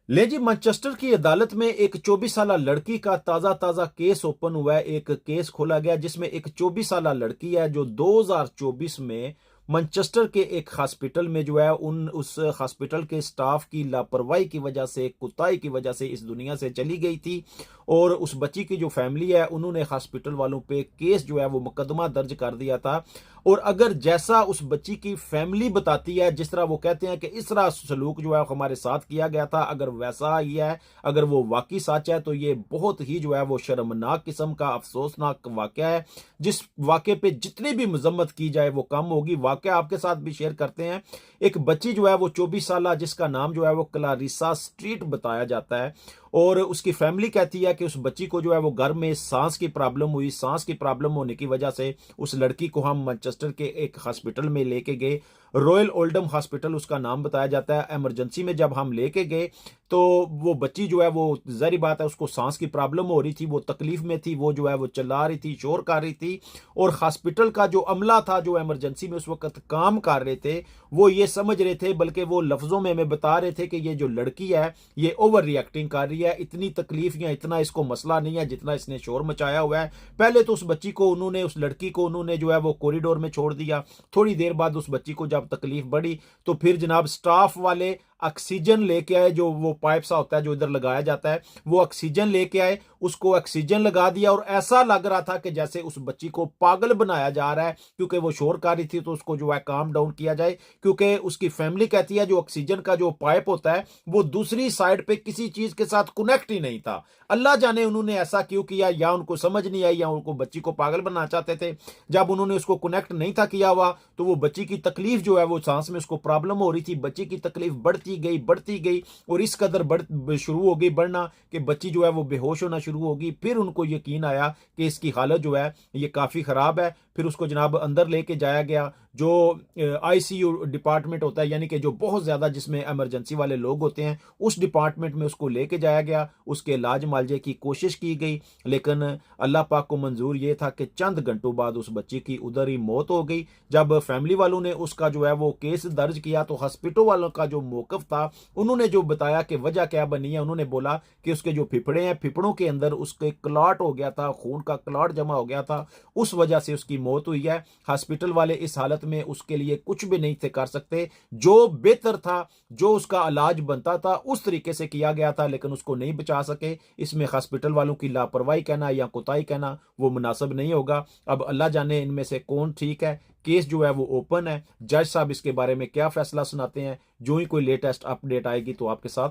ले जी, मैनचेस्टर की अदालत में एक 24 साला लड़की का ताज़ा ताज़ा केस ओपन हुआ है। एक केस खोला गया जिसमें एक 24 साला लड़की है जो 2024 में मैनचेस्टर के एक हॉस्पिटल में जो है उन उस हॉस्पिटल के स्टाफ की लापरवाही की वजह से, कुताही की वजह से इस दुनिया से चली गई थी। और उस बच्ची की जो फैमिली है उन्होंने हॉस्पिटल वालों पे केस जो है वो मुकदमा दर्ज कर दिया था। और अगर जैसा उस बच्ची की फैमिली बताती है, जिस तरह वो कहते हैं कि इस तरह सलूक जो है हमारे साथ किया गया था, अगर वैसा ही है, अगर वो वाकई सच है, तो ये बहुत ही जो है वो शर्मनाक किस्म का अफसोसनाक वाकया है। जिस वाकये पे जितनी भी मजम्मत की जाए वो कम होगी। वाकया आपके साथ भी शेयर करते हैं। एक बच्ची जो है वो 24 साल, जिसका नाम जो है वो क्लारिसा स्ट्रीट बताया जाता है। और उसकी फैमिली कहती है कि उस बच्ची को जो है वो घर में सांस की प्रॉब्लम हुई। सांस की प्रॉब्लम होने की वजह से उस लड़की को हम मैनचेस्टर के एक हॉस्पिटल में लेके गए। रॉयल ओल्डम हॉस्पिटल उसका नाम बताया जाता है। इमरजेंसी में जब हम लेके गए तो वो बच्ची जो है वो, जाहिर बात है, उसको सांस की प्रॉब्लम हो रही थी, वो तकलीफ में थी, वो जो है वो चिल्ला रही थी, शोर कर रही थी। और हॉस्पिटल का जो अमला था, जो इमरजेंसी में उस वक्त काम कर रहे थे, वो ये समझ रहे थे, बल्कि वो लफ्जों में हमें बता रहे थे कि ये जो लड़की है ये ओवर रिएक्टिंग कर रही है। इतनी तकलीफ या इतना इसको मसला नहीं है जितना इसने शोर मचाया हुआ है। पहले तो उस बच्ची को उन्होंने, उस लड़की को उन्होंने जो है वो कॉरिडोर में छोड़ दिया। थोड़ी देर बाद उस बच्ची को जब तकलीफ बढ़ी तो फिर जनाब स्टाफ वाले ऑक्सीजन लेके आए। जो वो पाइप सा होता है जो इधर लगाया जाता है, वो ऑक्सीजन लेके आए, उसको ऑक्सीजन लगा दिया। और ऐसा लग रहा था कि जैसे उस बच्ची को पागल बनाया जा रहा है, क्योंकि वो शोर कर रही थी, तो उसको जो है काम डाउन किया जाए। क्योंकि उसकी फैमिली कहती है जो ऑक्सीजन का जो पाइप होता है वो दूसरी साइड पे किसी चीज के साथ कनेक्ट ही नहीं था। अल्लाह जाने उन्होंने ऐसा क्यों किया, या उनको समझ नहीं आई, या उनको बच्ची को पागल बनाना चाहते थे। जब उन्होंने उसको कनेक्ट नहीं था किया हुआ, तो वो बच्ची की तकलीफ जो है वो, सांस में उसको प्रॉब्लम हो रही थी, बच्ची की तकलीफ बढ़ती गई और इस कदर शुरू हो गई बढ़ना कि बच्ची जो है वो बेहोश होना शुरू होगी। फिर उनको यकीन आया कि इसकी हालत जो है ये काफी खराब है। फिर उसको जनाब अंदर लेके जाया गया, जो आईसीयू डिपार्टमेंट होता है, यानी कि जो बहुत ज्यादा जिसमें इमरजेंसी वाले लोग होते हैं, उस डिपार्टमेंट में उसको लेके जाया गया। उसके इलाज मालजे की कोशिश की गई, लेकिन अल्लाह पाक को मंजूर ये था कि चंद घंटों बाद उस बच्ची की उधर ही मौत हो गई। जब फैमिली वालों ने उसका जो है वो केस दर्ज किया तो हॉस्पिटल वालों का जो मौकफ था, उन्होंने जो बताया कि वजह क्या बनी है, उन्होंने बोला कि उसके जो फिफड़े हैं, फिफड़ों के अंदर उसके क्लॉट हो गया था, खून का क्लॉट जमा हो गया था, उस वजह से उसकी मौत हुई है। हॉस्पिटल वाले इस हालत में उसके लिए कुछ भी नहीं थे कर सकते। जो बेहतर था, जो उसका इलाज बनता था, उस तरीके से किया गया था, लेकिन उसको नहीं बचा सके। इसमें हॉस्पिटल वालों की लापरवाही कहना या कोताही कहना वो मुनासिब नहीं होगा। अब अल्लाह जाने इनमें से कौन ठीक है। केस जो है वो ओपन है। जज साहब इसके बारे में क्या फैसला सुनाते हैं, जो ही कोई लेटेस्ट अपडेट आएगी तो आपके साथ